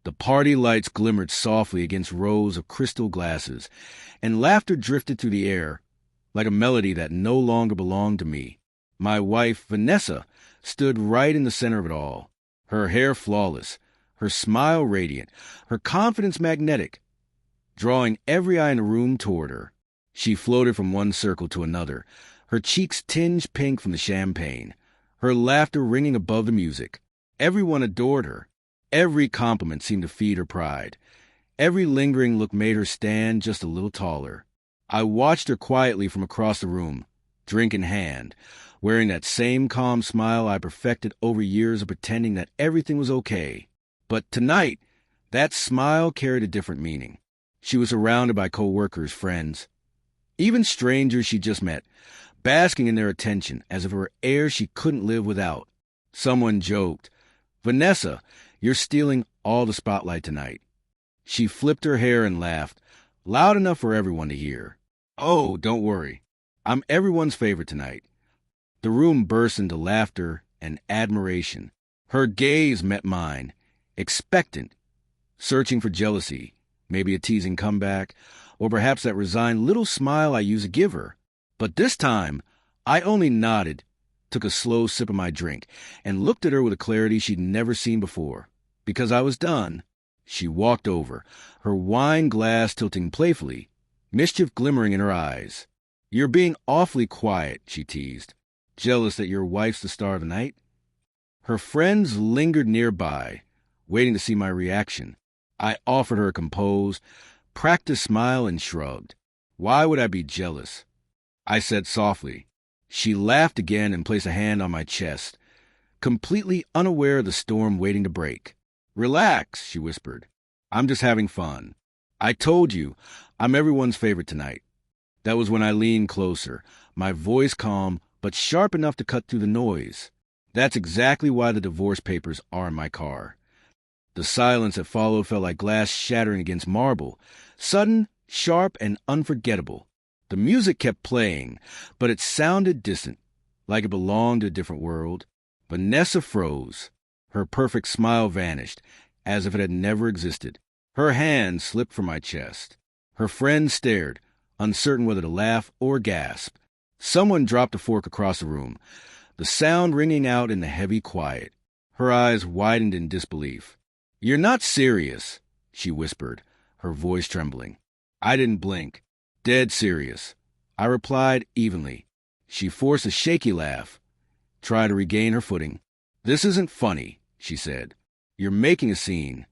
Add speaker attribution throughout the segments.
Speaker 1: The party lights glimmered softly against rows of crystal glasses, and laughter drifted through the air like a melody that no longer belonged to me. My wife, Vanessa, stood right in the center of it all, her hair flawless, her smile radiant, her confidence magnetic, drawing every eye in the room toward her. She floated from one circle to another, her cheeks tinged pink from the champagne, her laughter ringing above the music. Everyone adored her. Every compliment seemed to feed her pride. Every lingering look made her stand just a little taller. I watched her quietly from across the room, drink in hand, wearing that same calm smile I perfected over years of pretending that everything was okay. But tonight, that smile carried a different meaning. She was surrounded by co-workers, friends, even strangers she just met, basking in their attention as if it were air she couldn't live without. Someone joked, "Vanessa, you're stealing all the spotlight tonight." She flipped her hair and laughed, loud enough for everyone to hear. "Oh, don't worry. I'm everyone's favorite tonight." The room burst into laughter and admiration. Her gaze met mine, expectant, searching for jealousy, maybe a teasing comeback, or perhaps that resigned little smile I used to give her. But this time, I only nodded, took a slow sip of my drink, and looked at her with a clarity she'd never seen before. Because I was done. She walked over, her wine glass tilting playfully, mischief glimmering in her eyes. "You're being awfully quiet," she teased. "Jealous that your wife's the star of the night?" Her friends lingered nearby, waiting to see my reaction. I offered her a composed, practiced smile and shrugged. Why would I be jealous? I said softly. She laughed again and placed a hand on my chest, completely unaware of the storm waiting to break. "Relax," she whispered. "I'm just having fun. I told you, I'm everyone's favorite tonight." That was when I leaned closer, my voice calm but sharp enough to cut through the noise. That's exactly why the divorce papers are in my car. The silence that followed felt like glass shattering against marble, sudden, sharp, and unforgettable. The music kept playing, but it sounded distant, like it belonged to a different world. Vanessa froze. Her perfect smile vanished, as if it had never existed. Her hand slipped from my chest. Her friend stared, uncertain whether to laugh or gasp. Someone dropped a fork across the room, the sound ringing out in the heavy quiet. Her eyes widened in disbelief. "You're not serious," she whispered, her voice trembling. I didn't blink. "Dead serious," I replied evenly. She forced a shaky laugh, tried to regain her footing. "This isn't funny," she said. "You're making a scene."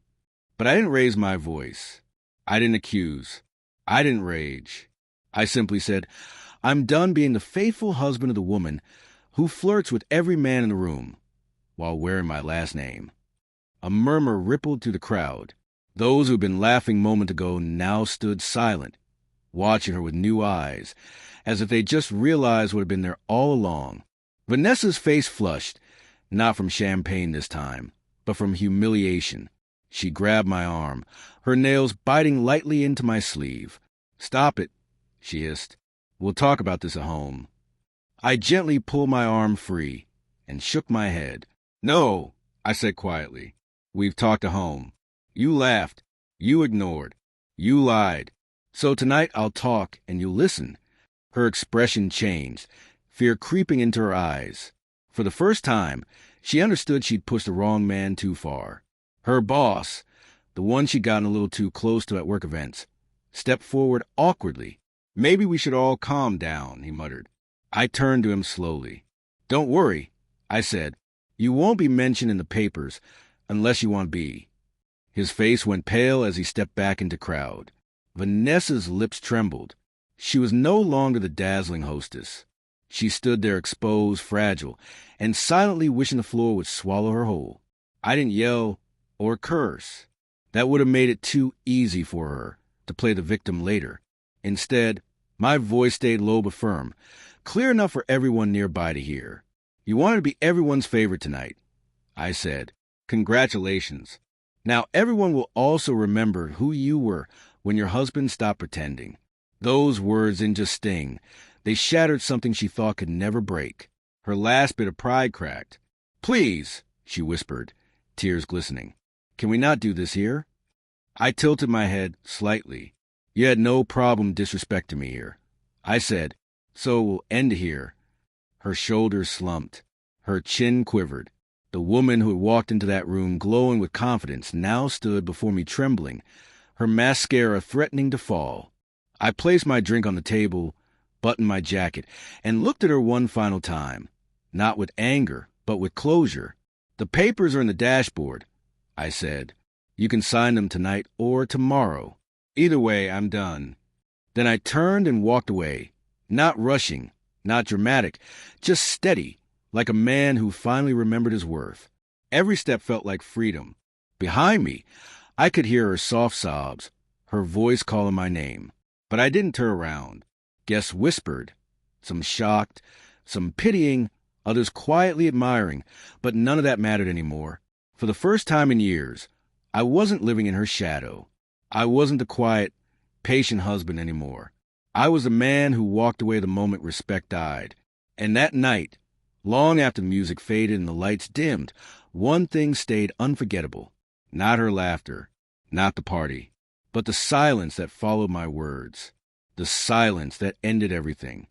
Speaker 1: But I didn't raise my voice. I didn't accuse. I didn't rage. I simply said, "I'm done being the faithful husband of the woman who flirts with every man in the room while wearing my last name." A murmur rippled through the crowd. Those who'd been laughing a moment ago now stood silent, watching her with new eyes, as if they just realized what had been there all along. Vanessa's face flushed, not from champagne this time, but from humiliation. She grabbed my arm, her nails biting lightly into my sleeve. "Stop it," she hissed. "We'll talk about this at home." I gently pulled my arm free and shook my head. "No," I said quietly. "We've talked at home. You laughed. You ignored. You lied. So tonight I'll talk and you'll listen." Her expression changed, fear creeping into her eyes. For the first time, she understood she'd pushed the wrong man too far. Her boss, the one she'd gotten a little too close to at work events, stepped forward awkwardly. "Maybe we should all calm down," he muttered. I turned to him slowly. "Don't worry," I said. "You won't be mentioned in the papers unless you want to be." His face went pale as he stepped back into crowd. Vanessa's lips trembled. She was no longer the dazzling hostess. She stood there exposed, fragile, and silently wishing the floor would swallow her whole. I didn't yell or curse. That would have made it too easy for her to play the victim later. Instead, my voice stayed low but firm, clear enough for everyone nearby to hear. "You wanted to be everyone's favorite tonight," I said. "Congratulations. Now everyone will also remember who you were when your husband stopped pretending." Those words didn't just sting. They shattered something she thought could never break. Her last bit of pride cracked. "Please," she whispered, tears glistening. Can we not do this here? I tilted my head slightly. You had no problem disrespecting me here. I said, so we'll end here. Her shoulders slumped. Her chin quivered. The woman who had walked into that room glowing with confidence now stood before me trembling, her mascara threatening to fall. I placed my drink on the table, buttoned my jacket, and looked at her one final time, not with anger, but with closure. The papers are in the dashboard, I said. You can sign them tonight or tomorrow. Either way, I'm done. Then I turned and walked away, not rushing, not dramatic, just steady, like a man who finally remembered his worth. Every step felt like freedom. Behind me, I could hear her soft sobs, her voice calling my name. But I didn't turn around. Guests whispered, some shocked, some pitying, others quietly admiring, but none of that mattered anymore. For the first time in years, I wasn't living in her shadow. I wasn't the quiet, patient husband anymore. I was the man who walked away the moment respect died. And that night, long after the music faded and the lights dimmed, one thing stayed unforgettable. Not her laughter, not the party, but the silence that followed my words. The silence that ended everything.